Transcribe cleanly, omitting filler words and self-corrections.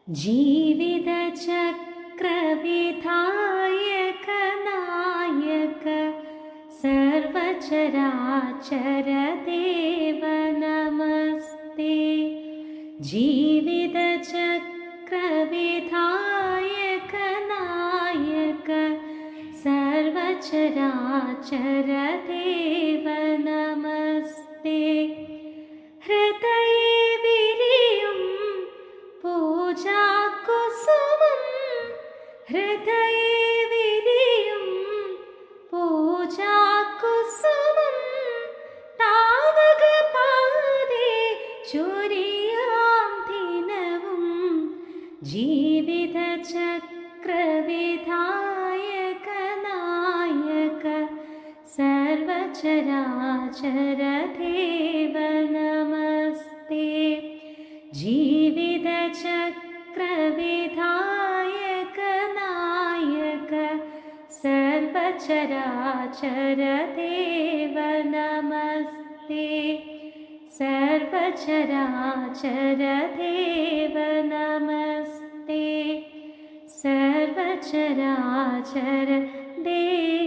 जीवितचक्रविधायक नायक सर्वचराचर देव नमस्ते। जीवितचक्रविधायक नायक सर्वचराचर देव नमस्ते। हृदये विरियुं पूजा कुसुमं हृदये विरियुं पूजा कुसुमं तावकपादे चुरियां दिनवं जीवितचक्रविधायक नायक सर्वचराचर देव नमस्ते। जीवितचक्रविधायक नायक सर्वचराचर देव नमस्ते। सर्वचराचर देव नमस्ते। सर्वचराचर देव